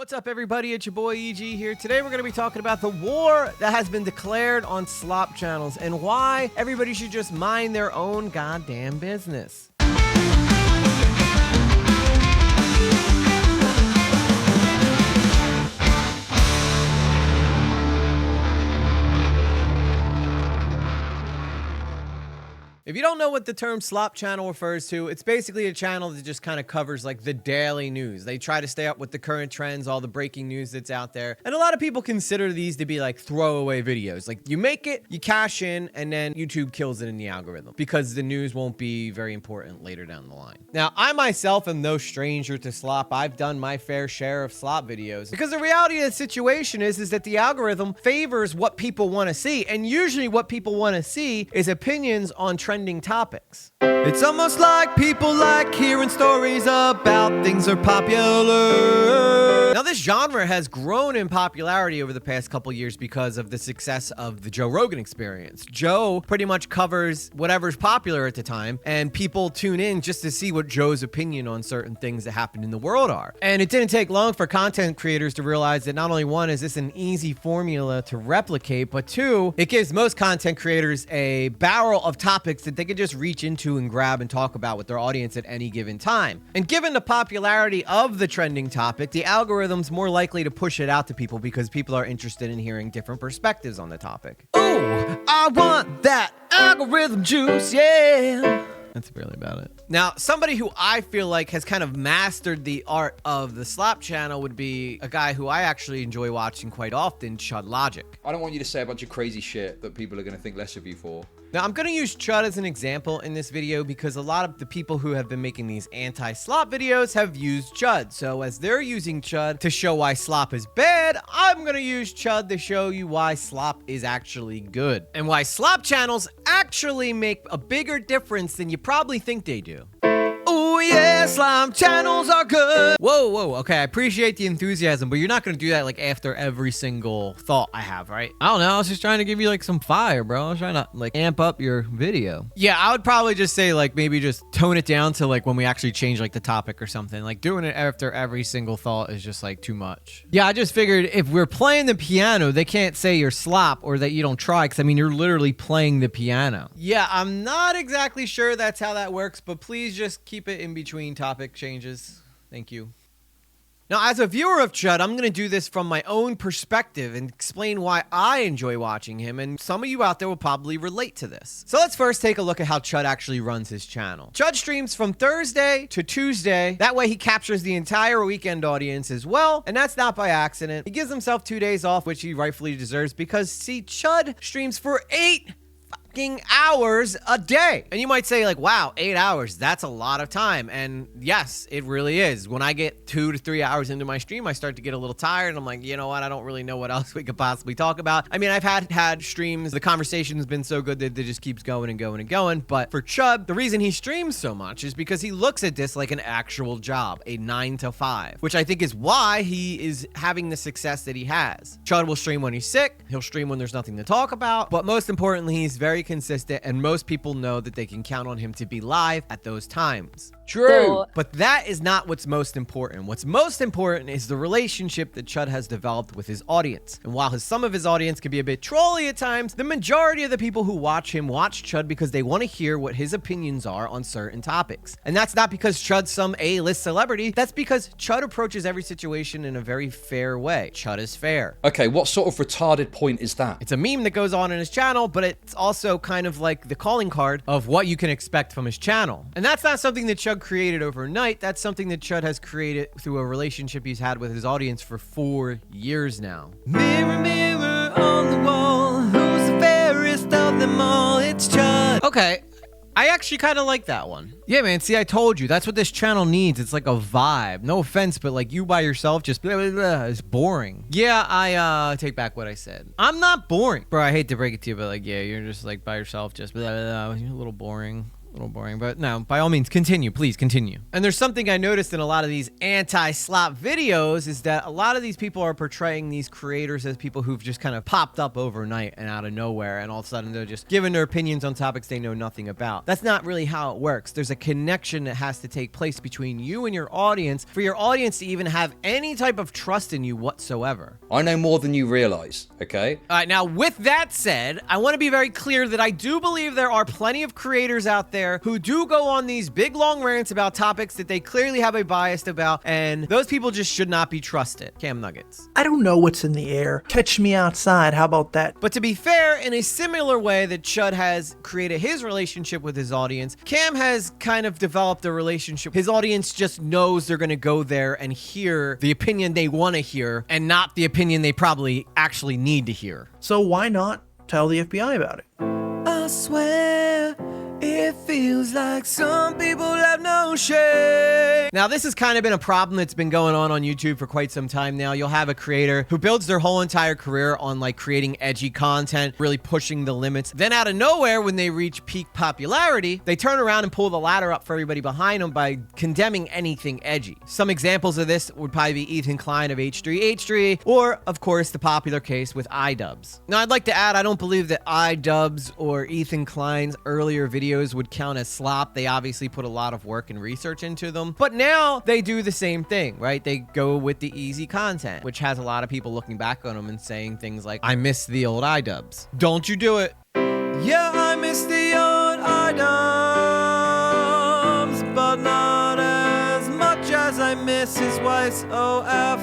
What's up, everybody? It's your boy EG here. Today we're going to be talking about the war that has been declared on Slop channels and why everybody should just mind their own goddamn business. If you don't know what the term Slop channel refers to, it's basically a channel that just kind of covers like the daily news. They try to stay up with the current trends, all the breaking news that's out there. And a lot of people consider these to be like throwaway videos. Like you make it, you cash in, and then YouTube kills it in the algorithm because the news won't be very important later down the line. Now, I myself am no stranger to Slop. I've done my fair share of Slop videos because the reality of the situation is that the algorithm favors what people want to see. And usually what people want to see is opinions on trending topics. It's almost like people like hearing stories about things that are popular. Now, this genre has grown in popularity over the past couple years because of the success of the Joe Rogan Experience. Joe pretty much covers whatever's popular at the time, and people tune in just to see what Joe's opinion on certain things that happen in the world are. And it didn't take long for content creators to realize that not only one, is this an easy formula to replicate, but two, it gives most content creators a barrel of topics that they could just reach into and grab and talk about with their audience at any given time. And given the popularity of the trending topic, the algorithm's more likely to push it out to people because people are interested in hearing different perspectives on the topic. Ooh, I want that algorithm juice, yeah. That's really about it. Now, somebody who I feel like has kind of mastered the art of the Slop channel would be a guy who I actually enjoy watching quite often, Chud Logic. I don't want you to say a bunch of crazy shit that people are going to think less of you for. Now, I'm going to use Chud as an example in this video because a lot of the people who have been making these anti-Slop videos have used Chud. So as they're using Chud to show why Slop is bad, I'm going to use Chud to show you why Slop is actually good. And why Slop channels actually make a bigger difference than you probably think they do. Oh yeah, Slop channels are good. Whoa, okay, I appreciate the enthusiasm, but you're not gonna do that like after every single thought I have, right? I don't know, I was just trying to give you like some fire, bro. I was trying to like amp up your video. Yeah, I would probably just say like maybe just tone it down to like when we actually change like the topic or something. Like doing it after every single thought is just like too much. Yeah, I just figured if we're playing the piano, they can't say you're Slop or that you don't try, because I mean, you're literally playing the piano. Yeah, I'm not exactly sure that's how that works, but please just keep it in between topic changes. Thank you. Now, as a viewer of Chud, I'm going to do this from my own perspective and explain why I enjoy watching him, and some of you out there will probably relate to this. So let's first take a look at how Chud actually runs his channel. Chud streams from Thursday to Tuesday. That way he captures the entire weekend audience as well, and that's not by accident. He gives himself 2 days off, which he rightfully deserves, because see, Chud streams for 8 hours a day. And you might say like, wow, 8 hours, that's a lot of time. And yes, it really is. When I get 2 to 3 hours into my stream, I start to get a little tired, and I'm like, you know what, I don't really know what else we could possibly talk about. I mean, I've had streams, the conversation's been so good that it just keeps going and going and going. But for Chud, the reason he streams so much is because he looks at this like an actual job, a 9 to 5, which I think is why he is having the success that he has. Chud will stream when he's sick, he'll stream when there's nothing to talk about, but most importantly, he's very consistent, and most people know that they can count on him to be live at those times. True. But that is not what's most important. What's most important is the relationship that Chud has developed with his audience. And while some of his audience can be a bit trolly at times, the majority of the people who watch him watch Chud because they want to hear what his opinions are on certain topics. And that's not because Chud's some A-list celebrity. That's because Chud approaches every situation in a very fair way. Chud is fair. Okay, what sort of retarded point is that? It's a meme that goes on in his channel, but it's also kind of like the calling card of what you can expect from his channel. And that's not something that Chud created overnight. That's something that Chud has created through a relationship he's had with his audience for 4 years now. Mirror, mirror on the wall, who's the fairest of them all? It's Chud. Okay, I actually kind of like that one. Yeah, man, see, I told you, that's what this channel needs. It's like a vibe. No offense, but like you by yourself, just blah, blah, blah, it's boring. Yeah, I take back what I said. I'm not boring. Bro, I hate to break it to you, but like, yeah, you're just like by yourself, just blah, blah, blah. You're a little boring. little boring, but no, by all means, continue. Please continue. And there's something I noticed in a lot of these anti-slop videos is that a lot of these people are portraying these creators as people who've just kind of popped up overnight and out of nowhere, and all of a sudden they're just giving their opinions on topics they know nothing about. That's not really how it works. There's a connection that has to take place between you and your audience for your audience to even have any type of trust in you whatsoever. I know more than you realize, okay? All right, now with that said, I want to be very clear that I do believe there are plenty of creators out there who do go on these big long rants about topics that they clearly have a bias about, and those people just should not be trusted. Cam Nuggets. I don't know what's in the air. Catch me outside. How about that? But to be fair, in a similar way that Chud has created his relationship with his audience, Cam has kind of developed a relationship. His audience just knows they're going to go there and hear the opinion they want to hear and not the opinion they probably actually need to hear. So why not tell the FBI about it? I swear it feels like some people have no shame. Now, this has kind of been a problem that's been going on YouTube for quite some time now. You'll have a creator who builds their whole entire career on like creating edgy content, really pushing the limits. Then out of nowhere, when they reach peak popularity, they turn around and pull the ladder up for everybody behind them by condemning anything edgy. Some examples of this would probably be Ethan Klein of H3H3, or of course the popular case with iDubbbz. Now, I'd like to add, I don't believe that iDubbbz or Ethan Klein's earlier videos would count as slop. They obviously put a lot of work and research into them, but now they do the same thing, right? They go with the easy content, which has a lot of people looking back on them and saying things like, I miss the old iDubbbz. Don't you do it. Yeah, I miss the old iDubbbz, but not as much as I miss his wife's OF.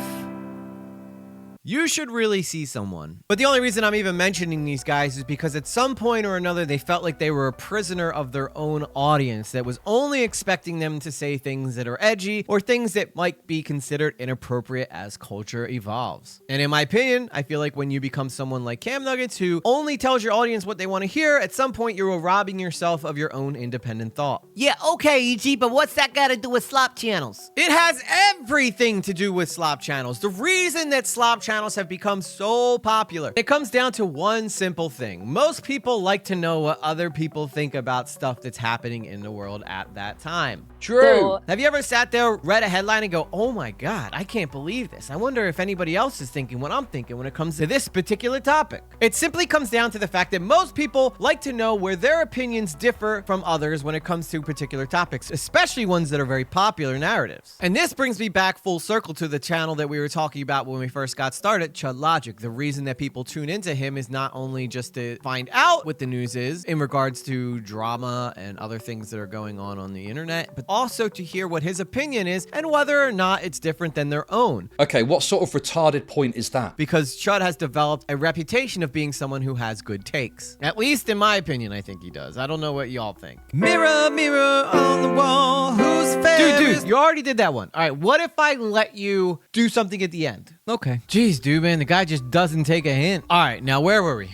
You should really see someone. But the only reason I'm even mentioning these guys is because at some point or another, they felt like they were a prisoner of their own audience that was only expecting them to say things that are edgy or things that might be considered inappropriate as culture evolves. And in my opinion, I feel like when you become someone like Cam Nuggets who only tells your audience what they want to hear, at some point you're robbing yourself of your own independent thought. Yeah, okay, EG, but what's that got to do with slop channels? It has everything to do with slop channels. The reason that slop channels have become so popular, it comes down to one simple thing. Most people like to know what other people think about stuff that's happening in the world at that time. True. Have you ever sat there, read a headline and go, oh my God, I can't believe this. I wonder if anybody else is thinking what I'm thinking when it comes to this particular topic. It simply comes down to the fact that most people like to know where their opinions differ from others when it comes to particular topics, especially ones that are very popular narratives. And this brings me back full circle to the channel that we were talking about when we first got started, Chud Logic. The reason that people tune into him is not only just to find out what the news is in regards to drama and other things that are going on the internet, but also to hear what his opinion is and whether or not it's different than their own. Okay, what sort of retarded point is that? Because Chud has developed a reputation of being someone who has good takes. At least in my opinion, I think he does. I don't know what y'all think. Mirror, mirror on the wall, who's fairest? Dude, you already did that one. All right, what if I let you do something at the end? Okay. Jeez, dude, man, the guy just doesn't take a hint. All right, now where were we?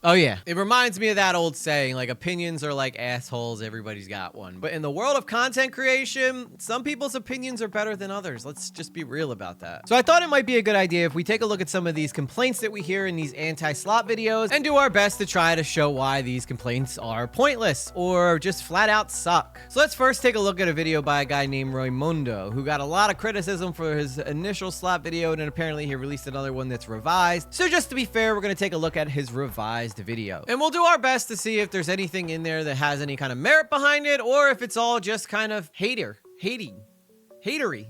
Oh yeah, it reminds me of that old saying, like opinions are like assholes, everybody's got one. But in the world of content creation, some people's opinions are better than others. Let's just be real about that. So I thought it might be a good idea if we take a look at some of these complaints that we hear in these anti-slop videos and do our best to try to show why these complaints are pointless or just flat out suck. So let's first take a look at a video by a guy named Raymundo, who got a lot of criticism for his initial slop video, and then apparently he released another one that's revised. So just to be fair, we're gonna take a look at his revised video, and we'll do our best to see if there's anything in there that has any kind of merit behind it, or if it's all just kind of hatery.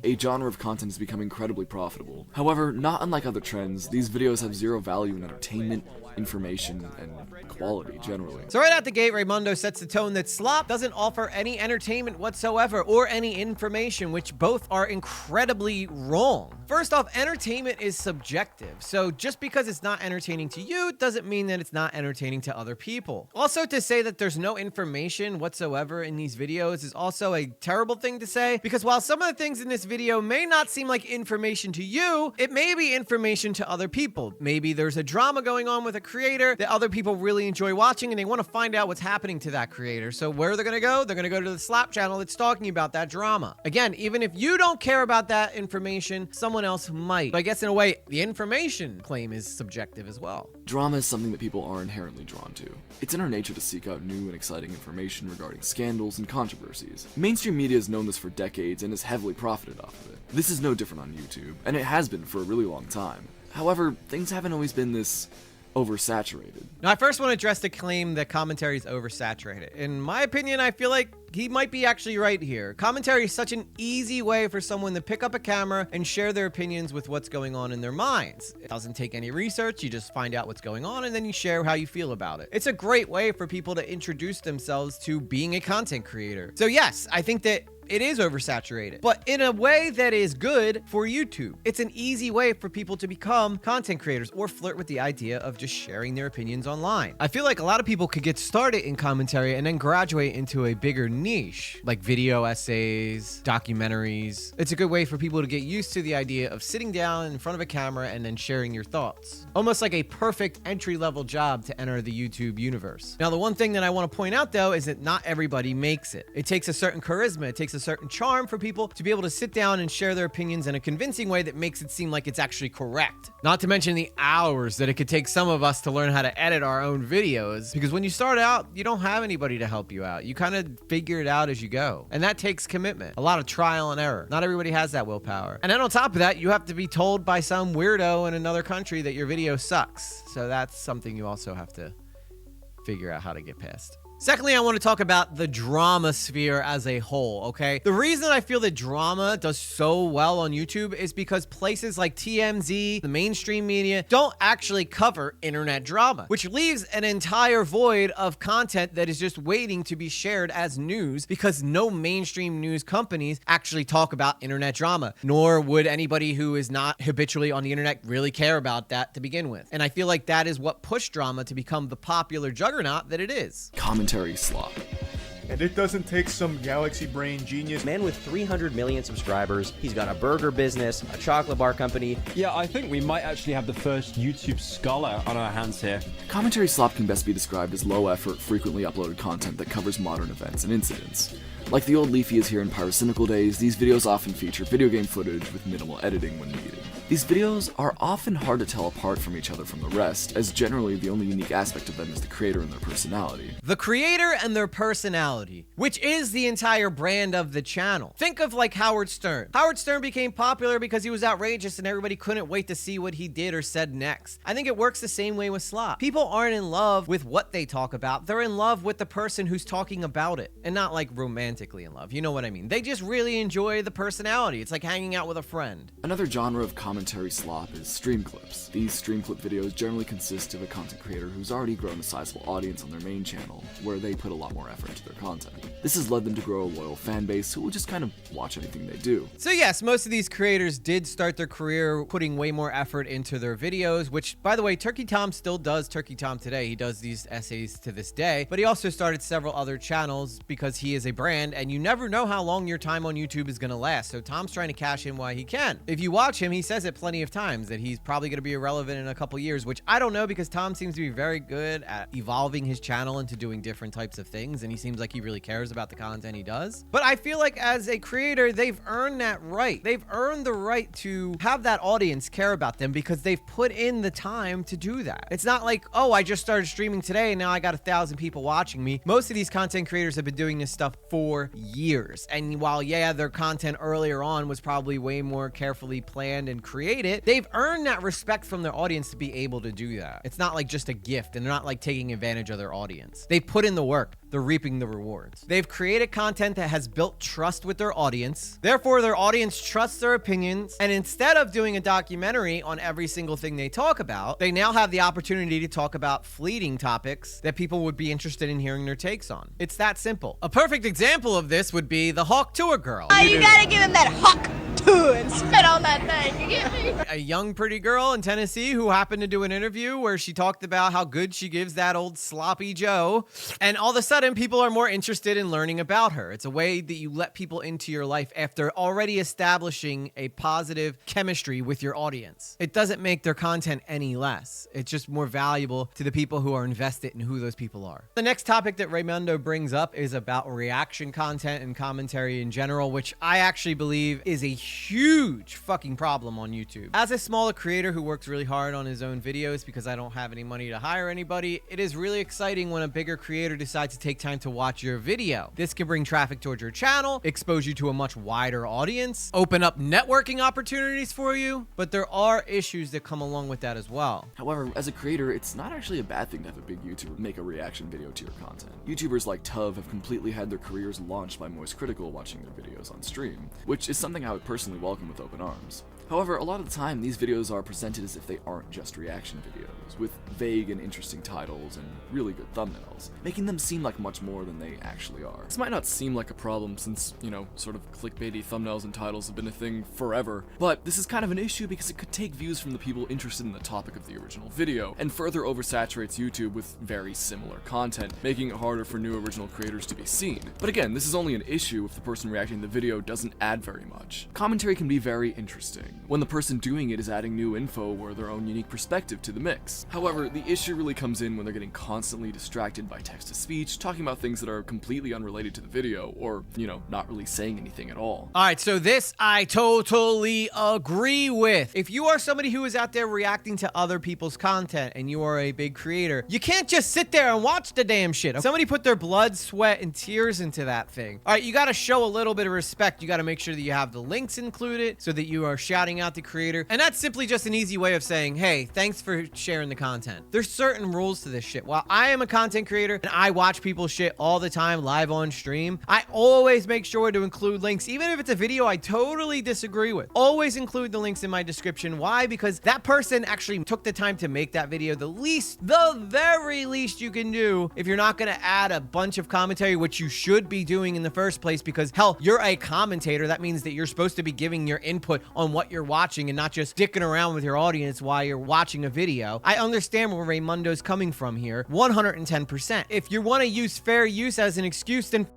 A genre of content has become incredibly profitable. However, not unlike other trends, these videos have zero value in entertainment, information, and quality generally. So right out the gate, Raymundo sets the tone that slop doesn't offer any entertainment whatsoever or any information, which both are incredibly wrong. First off, entertainment is subjective. So just because it's not entertaining to you doesn't mean that it's not entertaining to other people. Also, to say that there's no information whatsoever in these videos is also a terrible thing to say, because while some of the things in this video may not seem like information to you. It may be information to other people. Maybe there's a drama going on with a creator that other people really enjoy watching and they want to find out what's happening to that creator. So where are they going to go? They're going to go to the Slop channel that's talking about that drama. Again, even if you don't care about that information, someone else might. But I guess in a way, the information claim is subjective as well. Drama is something that people are inherently drawn to. It's in our nature to seek out new and exciting information regarding scandals and controversies. Mainstream media has known this for decades and has heavily profited off of it. This is no different on YouTube, and it has been for a really long time. However, things haven't always been this oversaturated. Now, I first want to address the claim that commentary is oversaturated. In my opinion, I feel like he might be actually right here. Commentary is such an easy way for someone to pick up a camera and share their opinions with what's going on in their minds. It doesn't take any research. You just find out what's going on and then you share how you feel about it. It's a great way for people to introduce themselves to being a content creator. So yes, I think that it is oversaturated, but in a way that is good for YouTube. It's an easy way for people to become content creators or flirt with the idea of just sharing their opinions online. I feel like a lot of people could get started in commentary and then graduate into a bigger niche, like video essays, documentaries. It's a good way for people to get used to the idea of sitting down in front of a camera and then sharing your thoughts. Almost like a perfect entry-level job to enter the YouTube universe. Now, the one thing that I want to point out though is that not everybody makes it. It takes a certain charisma, it takes a certain charm for people to be able to sit down and share their opinions in a convincing way that makes it seem like it's actually correct. Not to mention the hours that it could take some of us to learn how to edit our own videos, because when you start out, you don't have anybody to help you out. You kind of figure it out as you go. And that takes commitment, a lot of trial and error. Not everybody has that willpower. And then on top of that, you have to be told by some weirdo in another country that your video sucks. So that's something you also have to figure out how to get past. Secondly, I want to talk about the drama sphere as a whole, okay? The reason I feel that drama does so well on YouTube is because places like TMZ, the mainstream media, don't actually cover internet drama, which leaves an entire void of content that is just waiting to be shared as news because no mainstream news companies actually talk about internet drama, nor would anybody who is not habitually on the internet really care about that to begin with. And I feel like that is what pushed drama to become the popular juggernaut that it is. Commentary slop. And it doesn't take some galaxy brain genius. Man with 300 million subscribers, he's got a burger business, a chocolate bar company. Yeah, I think we might actually have the first YouTube scholar on our hands here. Commentary slop can best be described as low-effort, frequently uploaded content that covers modern events and incidents. Like the old Leafy is here in pyrocynical days, these videos often feature video game footage with minimal editing when needed. These videos are often hard to tell apart from each other from the rest, as generally the only unique aspect of them is the creator and their personality. The creator and their personality, which is the entire brand of the channel. Think of like Howard Stern. Howard Stern became popular because he was outrageous and everybody couldn't wait to see what he did or said next. I think it works the same way with Slop. People aren't in love with what they talk about. They're in love with the person who's talking about it, and not like romantically in love. You know what I mean? They just really enjoy the personality. It's like hanging out with a friend. Another genre of commentary slop is stream clips. These stream clip videos generally consist of a content creator who's already grown a sizable audience on their main channel, where they put a lot more effort into their content. This has led them to grow a loyal fan base who will just kind of watch anything they do. So yes, most of these creators did start their career putting way more effort into their videos, which, by the way, Turkey Tom still does Turkey Tom today. He does these essays to this day, but he also started several other channels because he is a brand, and you never know how long your time on YouTube is gonna last. So Tom's trying to cash in while he can. If you watch him, he says it plenty of times that he's probably gonna be irrelevant in a couple years, which I don't know, because Tom seems to be very good at evolving his channel into doing different types of things, and he seems like he really cares about the content he does. But I feel like as a creator, they've earned that right. They've earned the right to have that audience care about them because they've put in the time to do that. It's not like, oh, I just started streaming today and now I got 1,000 people watching me. Most of these content creators have been doing this stuff for years. And while, yeah, their content earlier on was probably way more carefully planned and created, they've earned that respect from their audience to be able to do that. It's not like just a gift, and they're not like taking advantage of their audience. They put in the work. They're reaping the rewards. They've created content that has built trust with their audience. Therefore, their audience trusts their opinions. And instead of doing a documentary on every single thing they talk about, they now have the opportunity to talk about fleeting topics that people would be interested in hearing their takes on. It's that simple. A perfect example of this would be the Hawk Tuah girl. Oh, you gotta give him that hawk Tuah and spit on that thing. You get me? A young pretty girl in Tennessee who happened to do an interview where she talked about how good she gives that old sloppy Joe. And all of a sudden, people are more interested in learning about her. It's a way that you let people into your life after already establishing a positive chemistry with your audience. It doesn't make their content any less. It's just more valuable to the people who are invested in who those people are. The next topic that Raymundo brings up is about reaction content and commentary in general, which I actually believe is a huge fucking problem on YouTube. As a smaller creator who works really hard on his own videos because I don't have any money to hire anybody, it is really exciting when a bigger creator decides to take time to watch your video. This can bring traffic towards your channel, expose you to a much wider audience, open up networking opportunities for you, but there are issues that come along with that as well. However, as a creator, it's not actually a bad thing to have a big YouTuber make a reaction video to your content. YouTubers like Tuah have completely had their careers launched by Moist Critical watching their videos on stream, which is something I would personally welcome with open arms. However, a lot of the time, these videos are presented as if they aren't just reaction videos, with vague and interesting titles and really good thumbnails, making them seem like much more than they actually are. This might not seem like a problem since, sort of clickbaity thumbnails and titles have been a thing forever, but this is kind of an issue because it could take views from the people interested in the topic of the original video, and further oversaturates YouTube with very similar content, making it harder for new original creators to be seen. But again, this is only an issue if the person reacting to the video doesn't add very much. Commentary can be very interesting when the person doing it is adding new info or their own unique perspective to the mix. However, the issue really comes in when they're getting constantly distracted by text-to-speech, talking about things that are completely unrelated to the video, or, not really saying anything at all. Alright, so this I totally agree with. If you are somebody who is out there reacting to other people's content and you are a big creator, you can't just sit there and watch the damn shit. Somebody put their blood, sweat, and tears into that thing. Alright, you gotta show a little bit of respect. You gotta make sure that you have the links included so that you are shouting out the creator. And that's simply just an easy way of saying, hey, thanks for sharing the content. There's certain rules to this shit. While I am a content creator and I watch people's shit all the time live on stream, I always make sure to include links, even if it's a video I totally disagree with. Always include the links in my description. Why? Because that person actually took the time to make that video. The very least you can do, if you're not gonna add a bunch of commentary, which you should be doing in the first place, because hell, you're a commentator. That means that you're supposed to be giving your input on what you're watching and not just dicking around with your audience while you're watching a video. I understand where Raymundo's coming from here, 110%. If you want to use fair use as an excuse, then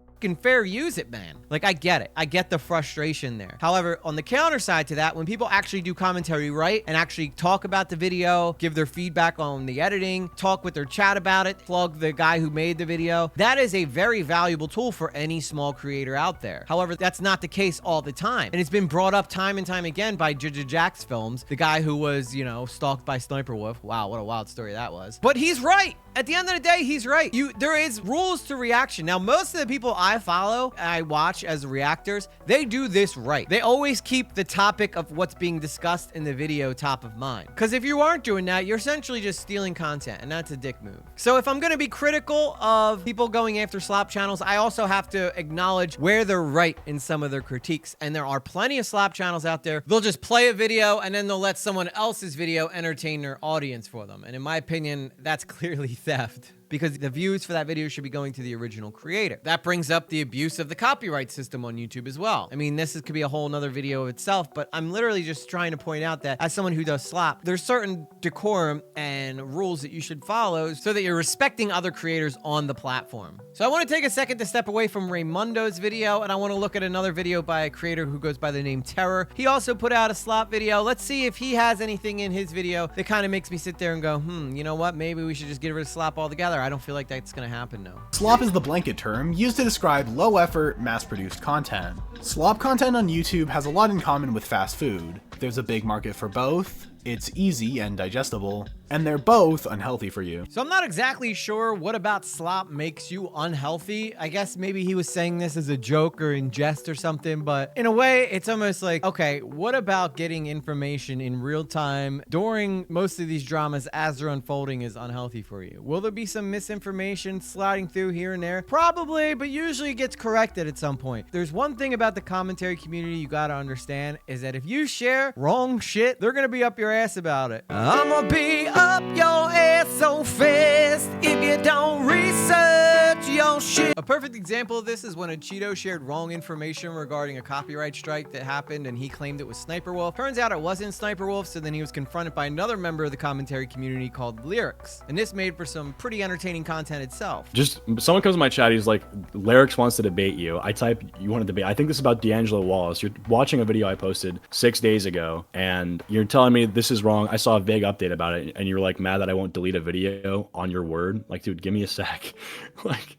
fair use it, man. Like, I get it. I get the frustration there. However, on the counter side to that, when people actually do commentary right and actually talk about the video, give their feedback on the editing, talk with their chat about it, plug the guy who made the video, that is a very valuable tool for any small creator out there. However, that's not the case all the time. And it's been brought up time and time again by Jax Films, the guy who was, stalked by Sniper Wolf. Wow, what a wild story that was. But he's right. At the end of the day, he's right. There is rules to reaction. Now, most of the people I follow, I watch as reactors, they do this right. They always keep the topic of what's being discussed in the video top of mind. Because if you aren't doing that, you're essentially just stealing content, and that's a dick move. So if I'm going to be critical of people going after slop channels, I also have to acknowledge where they're right in some of their critiques. And there are plenty of slop channels out there. They'll just play a video, and then they'll let someone else's video entertain their audience for them. And in my opinion, that's clearly theft, because the views for that video should be going to the original creator. That brings up the abuse of the copyright system on YouTube as well. I mean, could be a whole nother video itself, but I'm literally just trying to point out that as someone who does slop, there's certain decorum and rules that you should follow so that you're respecting other creators on the platform. So I want to take a second to step away from Raymundo's video, and I want to look at another video by a creator who goes by the name Terror. He also put out a slop video. Let's see if he has anything in his video that kind of makes me sit there and go, you know what? Maybe we should just get rid of slop altogether. I don't feel like that's gonna happen now. Slop is the blanket term used to describe low-effort, mass-produced content. Slop content on YouTube has a lot in common with fast food. There's a big market for both, it's easy and digestible, and they're both unhealthy for you. So I'm not exactly sure what about slop makes you unhealthy. I guess maybe he was saying this as a joke or in jest or something, but in a way, it's almost like, okay, what about getting information in real time during most of these dramas as they're unfolding is unhealthy for you? Will there be some misinformation sliding through here and there? Probably, but usually it gets corrected at some point. There's one thing about the commentary community you gotta understand is that if you share wrong shit, they're gonna be up your ass about it. I'ma be up your ass so fast if you don't research your A perfect example of this is when acheeto shared wrong information regarding a copyright strike that happened and he claimed it was Sniper Wolf. Turns out it wasn't Sniper Wolf, so then he was confronted by another member of the commentary community called lerix. And this made for some pretty entertaining content itself. Just someone comes to my chat, he's like, lerix wants to debate you. I type, you want to debate. I think this is about D'Angelo Wallace. You're watching a video I posted 6 days ago and you're telling me this is wrong. I saw a vague update about it and you're like mad that I won't delete a video on your word. Like, dude, give me a sec. Like,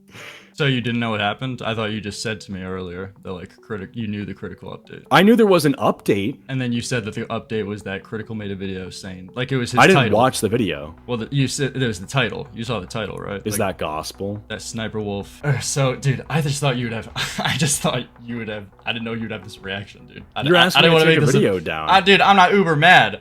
so you didn't know what happened? I thought you just said to me earlier that like you knew the critical update. I knew there was an update. And then you said that the update was that Critical made a video saying like it was his I didn't title. watch the video. Well, you said there was the title. You saw the title, right? Is like, that gospel? That Sniper Wolf. So, dude, I just thought you would have. I didn't know you'd have this reaction, dude. You're asking me to take a video down. Dude, I'm not uber mad.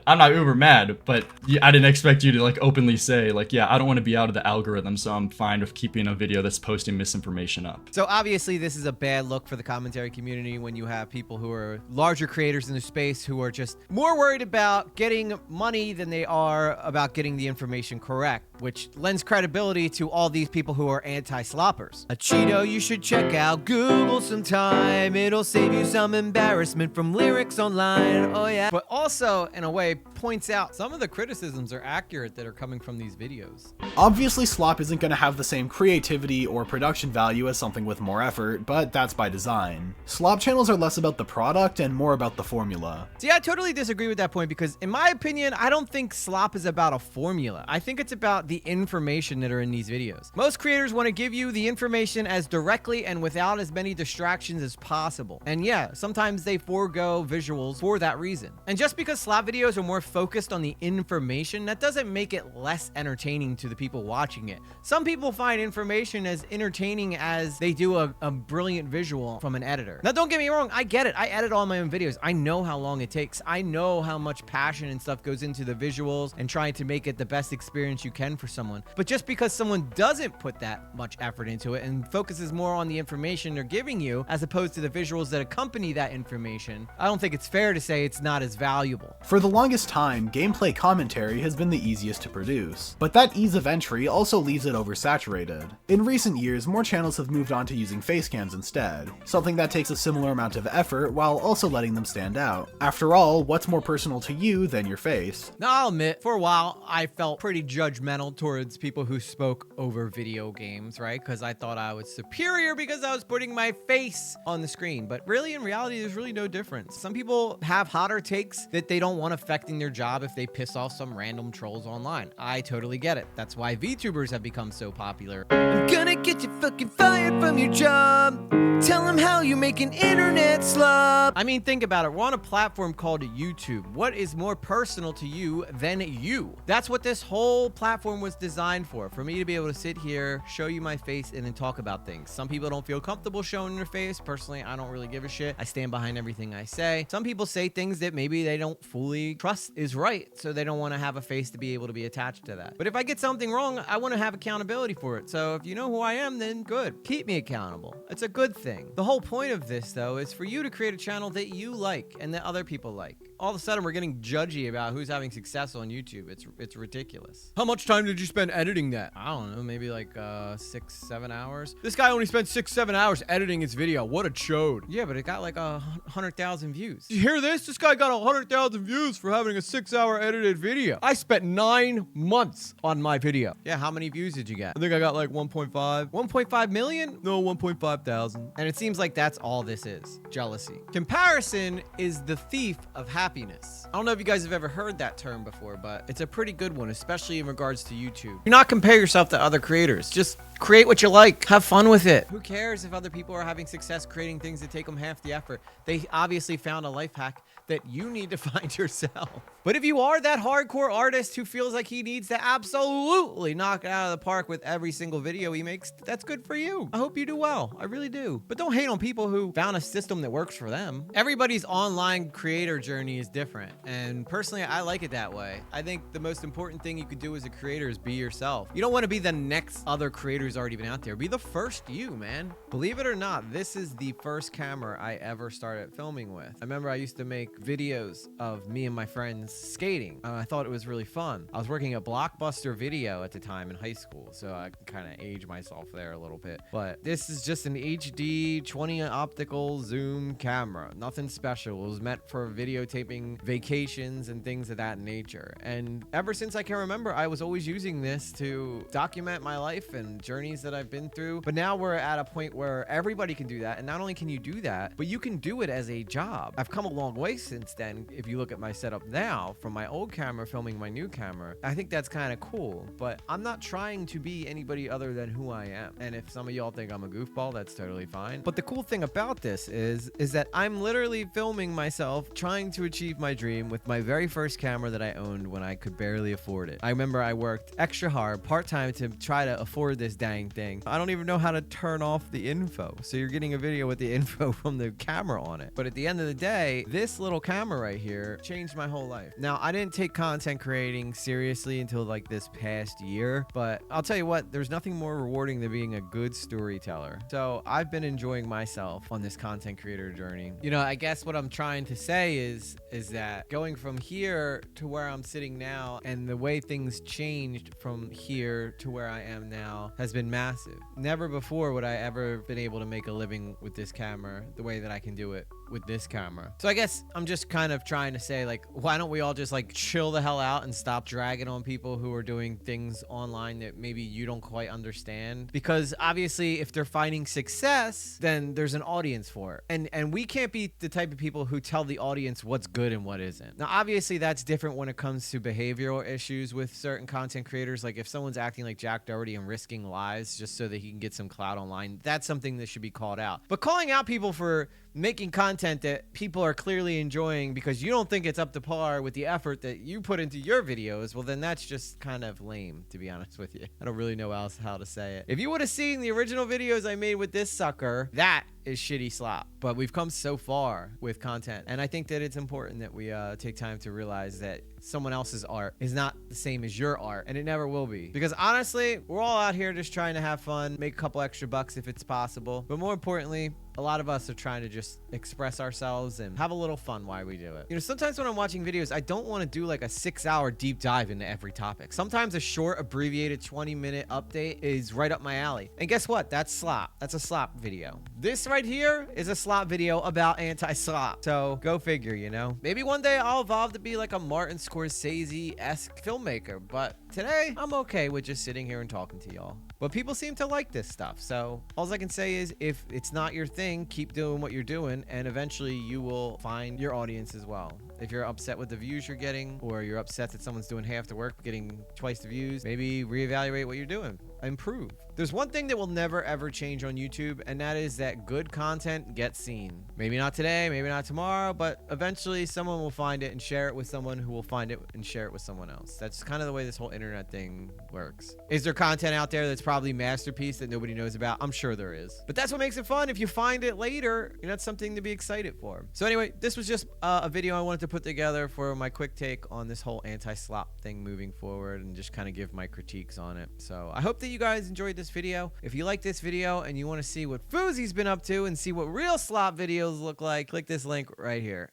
But I didn't expect you to like openly say like, yeah, I don't want to be out of the algorithm, so I'm fine with keeping a video that's posting misinformation up. So obviously this is a bad look for the commentary community when you have people who are larger creators in the space who are just more worried about getting money than they are about getting the information correct, which lends credibility to all these people who are anti-sloppers. Acheeto, you should check out Google sometime. It'll save you some embarrassment from lerix online. Oh yeah. But also, in a way, points out some of the criticisms are accurate that are coming from these videos. Obviously, Slop isn't going to have the same creativity or production value as something with more effort, but that's by design. Slop channels are less about the product and more about the formula. See, I totally disagree with that point because in my opinion, I don't think Slop is about a formula. I think it's about the information that are in these videos. Most creators want to give you the information as directly and without as many distractions as possible. And yeah, sometimes they forego visuals for that reason. And just because Slop videos are more focused on the information, that doesn't make it less entertaining to the people watching it. Some people find information as entertaining as they do a brilliant visual from an editor. Now, don't get me wrong, I get it. I edit all my own videos. I know how long it takes. I know how much passion and stuff goes into the visuals and trying to make it the best experience you can for someone. But just because someone doesn't put that much effort into it and focuses more on the information they're giving you as opposed to the visuals that accompany that information, I don't think it's fair to say it's not as valuable. For the longest time, gameplay commentary has been the easiest to produce, but that ease of entry also leaves it oversaturated. In recent years, more channels have moved on to using facecams instead, something that takes a similar amount of effort while also letting them stand out. After all, what's more personal to you than your face? Now, I'll admit, for a while, I felt pretty judgmental towards people who spoke over video games, right? Because I thought I was superior because I was putting my face on the screen. But really, in reality, there's really no difference. Some people have hotter takes that they don't want affecting their job if they piss off some random trolls online. I totally get it. That's why VTubers have become so popular. I'm gonna get you fucking fired from your job. Tell them how you make an internet slop. I mean, think about it. We're on a platform called YouTube. What is more personal to you than you? That's what this whole platform was designed for me to be able to sit here, show you my face, and then talk about things. Some people don't feel comfortable showing their face. Personally, I don't really give a shit. I stand behind everything I say. Some people say things that maybe they don't fully trust is right, so they don't want to have a face to be able to be attached to that. But if I get something wrong, I want to have accountability for it. So if you know who I am, then good. Keep me accountable. It's a good thing. The whole point of this, though, is for you to create a channel that you like and that other people like. All of a sudden, we're getting judgy about who's having success on YouTube. It's ridiculous. How much time did you spend editing that? I don't know, maybe like 6-7 hours. This guy only spent 6-7 hours editing his video. What a chode. Yeah, but it got like 100,000 views. You hear this? This guy got 100,000 views for having a 6-hour edited video. I spent 9 months on my video. Yeah, how many views did you get? I think I got like 1.5. 1.5 million? No, 1.5 thousand. And it seems like that's all this is. Jealousy. Comparison is the thief of happiness. I don't know if you guys have ever heard that term before, but it's a pretty good one, especially in regards to YouTube. Do not compare yourself to other creators. Just create what you like. Have fun with it. Who cares if other people are having success creating things that take them half the effort? They obviously found a life hack that you need to find yourself. But if you are that hardcore artist who feels like he needs to absolutely knock it out of the park with every single video he makes, that's good for you. I hope you do well. I really do. But don't hate on people who found a system that works for them. Everybody's online creator journey journey is different. And personally, I like it that way. I think the most important thing you could do as a creator is be yourself. You don't want to be the next other creator who's already been out there. Be the first you, man. Believe it or not, this is the first camera I ever started filming with. I remember I used to make videos of me and my friends skating. I thought it was really fun. I was working at Blockbuster Video at the time in high school, so I can kind of age myself there a little bit. But this is just an HD 20 optical zoom camera. Nothing special. It was meant for videotaping vacations and things of that nature. And ever since I can remember, I was always using this to document my life and journeys that I've been through. But now we're at a point where everybody can do that. And not only can you do that, but you can do it as a job. I've come a long way since then. If you look at my setup now from my old camera filming my new camera, I think that's kind of cool. But I'm not trying to be anybody other than who I am. And if some of y'all think I'm a goofball, that's totally fine. But the cool thing about this is that I'm literally filming myself trying to achieve my dream with my very first camera that I owned when I could barely afford it. I remember I worked extra hard part-time to try to afford this dang thing. I don't even know how to turn off the info. So you're getting a video with the info from the camera on it. But at the end of the day, this little camera right here changed my whole life. Now, I didn't take content creating seriously until like this past year, but I'll tell you what, there's nothing more rewarding than being a good storyteller. So I've been enjoying myself on this content creator journey. You know, I guess what I'm trying to say is that going from here to where I'm sitting now and the way things changed from here to where I am now has been massive. Never before would I ever been able to make a living with this camera the way that I can do it with this camera. So I guess I'm just kind of trying to say, like, why don't we all just like chill the hell out and stop dragging on people who are doing things online that maybe you don't quite understand? Because obviously if they're finding success, then there's an audience for it. And we can't be the type of people who tell the audience what's good and what isn't. Now, obviously that's different when it comes to behavioral issues with certain content creators. Like if someone's acting like Jack Doherty and risking lives just so that he can get some clout online, that's something that should be called out. But calling out people for making content that people are clearly enjoying because you don't think it's up to par with the effort that you put into your videos, well, then that's just kind of lame, to be honest with you. I don't really know else how to say it. If you would have seen the original videos I made with this sucker, that is shitty slop. But we've come so far with content, and I think that it's important that we take time to realize that someone else's art is not the same as your art, and it never will be. Because honestly, we're all out here just trying to have fun, make a couple extra bucks if it's possible. But more importantly, a lot of us are trying to just express ourselves and have a little fun while we do it. You know, sometimes when I'm watching videos, I don't want to do like a 6-hour deep dive into every topic. Sometimes a short, abbreviated 20-minute update is right up my alley. And guess what? That's slop. That's a slop video. This right here is a slop video about anti-slop. So go figure, you know? Maybe one day I'll evolve to be like a Martin Scorsese-esque filmmaker, but today I'm okay with just sitting here and talking to y'all. But people seem to like this stuff, so all I can say is if it's not your thing, keep doing what you're doing, and eventually you will find your audience as well. If you're upset with the views you're getting, or you're upset that someone's doing half the work getting twice the views, maybe reevaluate what you're doing. Improve. There's one thing that will never ever change on YouTube, and that is that good content gets seen. Maybe not today, maybe not tomorrow, but eventually someone will find it and share it with someone who will find it and share it with someone else. That's kind of the way this whole internet thing works. Is there content out there that's probably masterpiece that nobody knows about? I'm sure there is. But that's what makes it fun. If you find it later, you know, that's something to be excited for. So anyway, this was just a video I wanted to put together for my quick take on this whole anti-slop thing moving forward and just kind of give my critiques on it. So I hope that you guys enjoyed this video. If you like this video and you want to see what Foozie's been up to and see what real slop videos look like, click this link right here.